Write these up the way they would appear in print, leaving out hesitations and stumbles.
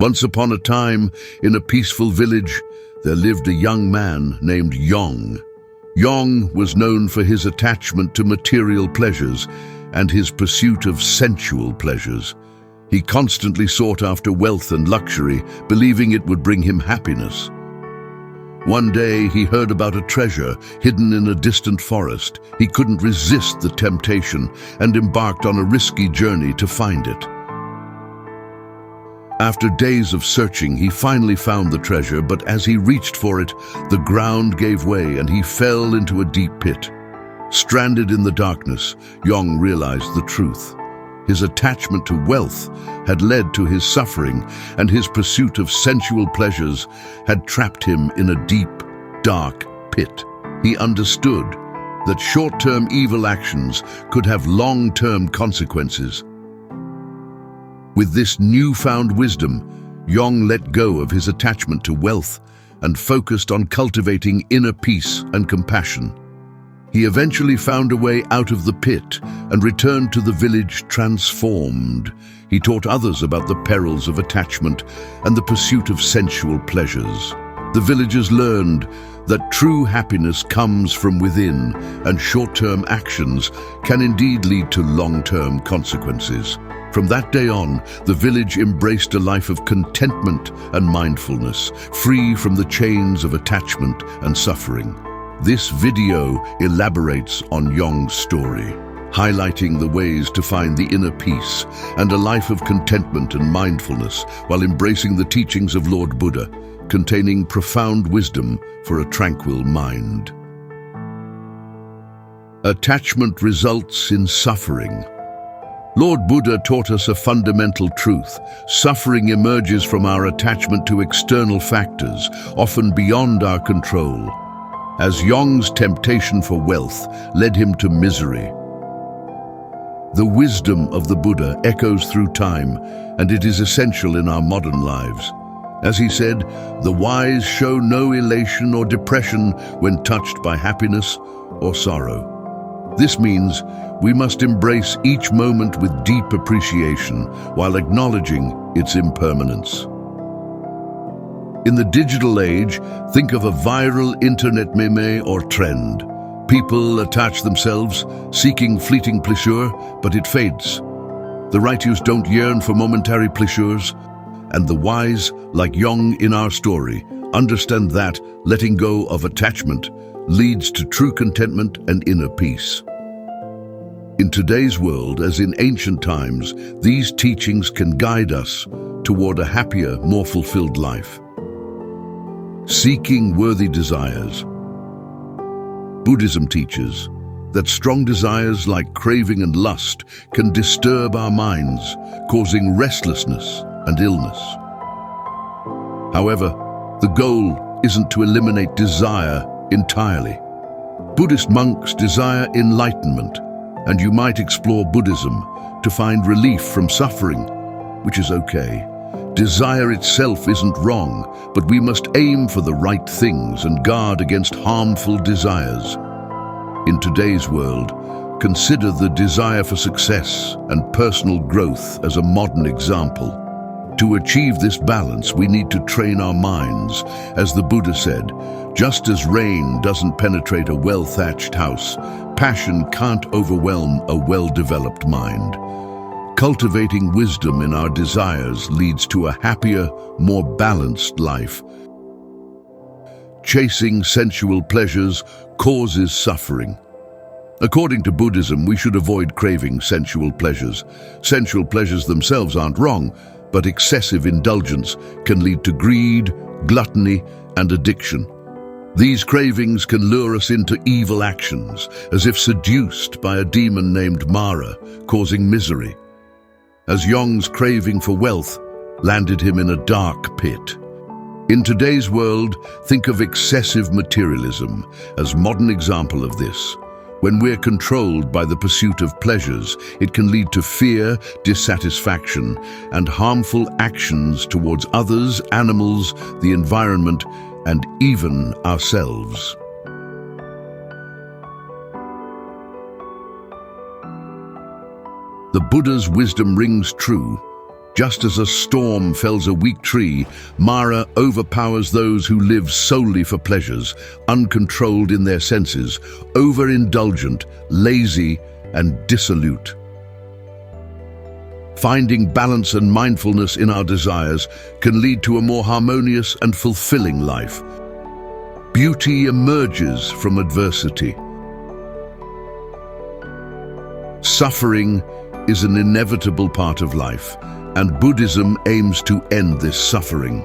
Once upon a time, in a peaceful village, there lived a young man named Yong. Yong was known for his attachment to material pleasures and his pursuit of sensual pleasures. He constantly sought after wealth and luxury, believing it would bring him happiness. One day, he heard about a treasure hidden in a distant forest. He couldn't resist the temptation and embarked on a risky journey to find it. After days of searching, he finally found the treasure, but as he reached for it, the ground gave way and he fell into a deep pit. Stranded in the darkness, Yong realized the truth. His attachment to wealth had led to his suffering, and his pursuit of sensual pleasures had trapped him in a deep, dark pit. He understood that short-term evil actions could have long-term consequences. With this newfound wisdom, Yong let go of his attachment to wealth and focused on cultivating inner peace and compassion. He eventually found a way out of the pit and returned to the village transformed. He taught others about the perils of attachment and the pursuit of sensual pleasures. The villagers learned that true happiness comes from within, and short-term actions can indeed lead to long-term consequences. From that day on, the village embraced a life of contentment and mindfulness, free from the chains of attachment and suffering. This video elaborates on Yong's story, highlighting the ways to find the inner peace and a life of contentment and mindfulness while embracing the teachings of Lord Buddha, containing profound wisdom for a tranquil mind. Attachment results in suffering. Lord Buddha taught us a fundamental truth. Suffering emerges from our attachment to external factors, often beyond our control. As Yong's temptation for wealth led him to misery. The wisdom of the Buddha echoes through time, and it is essential in our modern lives. As he said, the wise show no elation or depression when touched by happiness or sorrow. This means we must embrace each moment with deep appreciation while acknowledging its impermanence. In the digital age, think of a viral internet meme or trend. People attach themselves, seeking fleeting pleasure, but it fades. The righteous don't yearn for momentary pleasures, and the wise, like Yong in our story, understand that letting go of attachment leads to true contentment and inner peace. In today's world, as in ancient times, these teachings can guide us toward a happier, more fulfilled life. Seeking worthy desires. Buddhism teaches that strong desires like craving and lust can disturb our minds, causing restlessness and illness. However, the goal isn't to eliminate desire entirely. Buddhist monks desire enlightenment, and you might explore Buddhism to find relief from suffering, which is okay. Desire itself isn't wrong, but we must aim for the right things and guard against harmful desires. In today's world, consider the desire for success and personal growth as a modern example. To achieve this balance, we need to train our minds. As the Buddha said, just as rain doesn't penetrate a well-thatched house, passion can't overwhelm a well-developed mind. Cultivating wisdom in our desires leads to a happier, more balanced life. Chasing sensual pleasures causes suffering. According to Buddhism, we should avoid craving sensual pleasures. Sensual pleasures themselves aren't wrong, but excessive indulgence can lead to greed, gluttony, and addiction. These cravings can lure us into evil actions, as if seduced by a demon named Mara, causing misery. As Yong's craving for wealth landed him in a dark pit. In today's world, think of excessive materialism as a modern example of this. When we're controlled by the pursuit of pleasures, it can lead to fear, dissatisfaction, and harmful actions towards others, animals, the environment, and even ourselves. The Buddha's wisdom rings true. Just as a storm fells a weak tree, Mara overpowers those who live solely for pleasures, uncontrolled in their senses, overindulgent, lazy, and dissolute. Finding balance and mindfulness in our desires can lead to a more harmonious and fulfilling life. Beauty emerges from adversity. Suffering is an inevitable part of life, and Buddhism aims to end this suffering.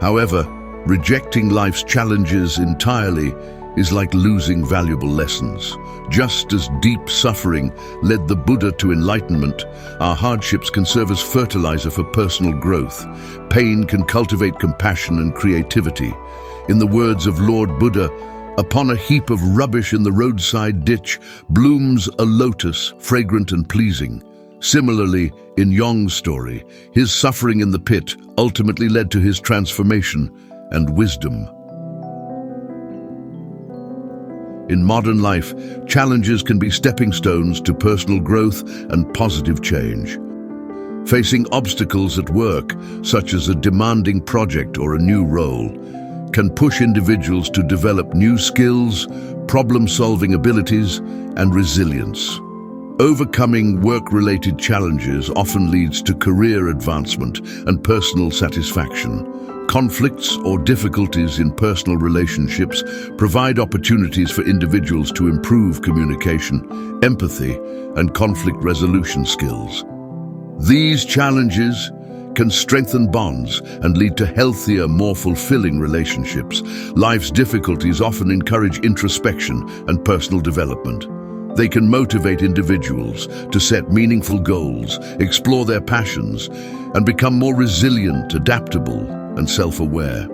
However, rejecting life's challenges entirely is like losing valuable lessons. Just as deep suffering led the Buddha to enlightenment, our hardships can serve as fertilizer for personal growth. Pain can cultivate compassion and creativity. In the words of Lord Buddha, "Upon a heap of rubbish in the roadside ditch blooms a lotus, fragrant and pleasing." Similarly, in Yong's story, his suffering in the pit ultimately led to his transformation and wisdom. In modern life, challenges can be stepping stones to personal growth and positive change. Facing obstacles at work, such as a demanding project or a new role, can push individuals to develop new skills, problem-solving abilities, and resilience. Overcoming work-related challenges often leads to career advancement and personal satisfaction. Conflicts or difficulties in personal relationships provide opportunities for individuals to improve communication, empathy, and conflict resolution skills. These challenges can strengthen bonds and lead to healthier, more fulfilling relationships. Life's difficulties often encourage introspection and personal development. They can motivate individuals to set meaningful goals, explore their passions, and become more resilient, adaptable, and self-aware.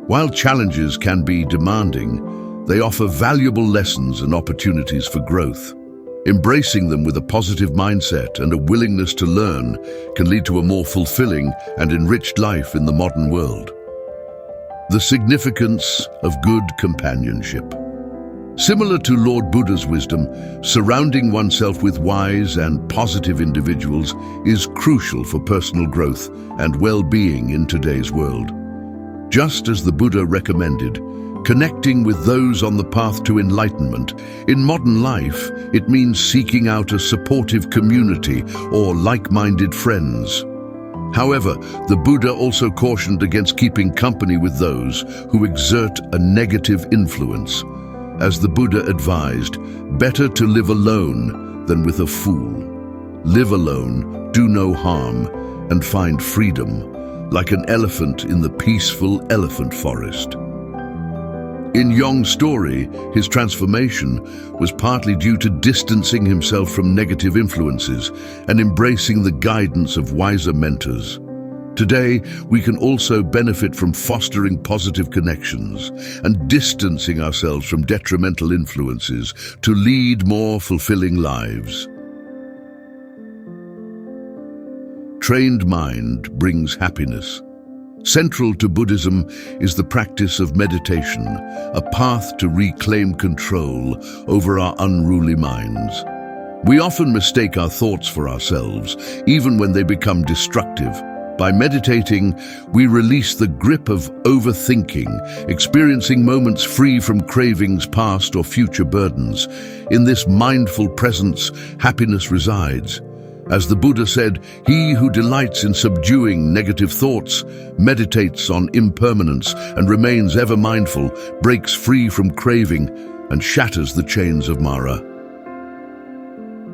While challenges can be demanding, they offer valuable lessons and opportunities for growth. Embracing them with a positive mindset and a willingness to learn can lead to a more fulfilling and enriched life in the modern world. The significance of good companionship. Similar to Lord Buddha's wisdom, surrounding oneself with wise and positive individuals is crucial for personal growth and well-being in today's world. Just as the Buddha recommended, connecting with those on the path to enlightenment, in modern life, it means seeking out a supportive community or like-minded friends. However, the Buddha also cautioned against keeping company with those who exert a negative influence. As the Buddha advised, better to live alone than with a fool. Live alone, do no harm, and find freedom, like an elephant in the peaceful elephant forest. In Yong's story, his transformation was partly due to distancing himself from negative influences and embracing the guidance of wiser mentors. Today, we can also benefit from fostering positive connections and distancing ourselves from detrimental influences to lead more fulfilling lives. Trained mind brings happiness. Central to Buddhism is the practice of meditation, a path to reclaim control over our unruly minds. We often mistake our thoughts for ourselves, even when they become destructive. By meditating, we release the grip of overthinking, experiencing moments free from cravings, past or future burdens. In this mindful presence, happiness resides. As the Buddha said, he who delights in subduing negative thoughts, meditates on impermanence, and remains ever mindful, breaks free from craving and shatters the chains of Mara.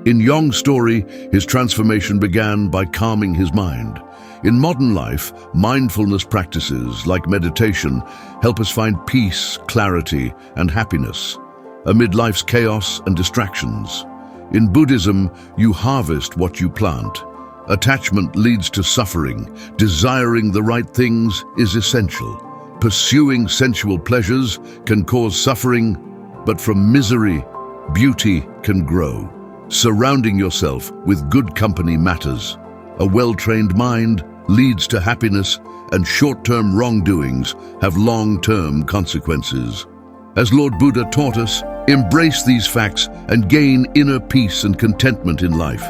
In Yong's story, his transformation began by calming his mind. In modern life, mindfulness practices like meditation help us find peace, clarity, and happiness amid life's chaos and distractions. In Buddhism, you harvest what you plant. Attachment leads to suffering. Desiring the right things is essential. Pursuing sensual pleasures can cause suffering, but from misery, beauty can grow. Surrounding yourself with good company matters. A well-trained mind leads to happiness, and short-term wrongdoings have long-term consequences. As Lord Buddha taught us, embrace these facts and gain inner peace and contentment in life.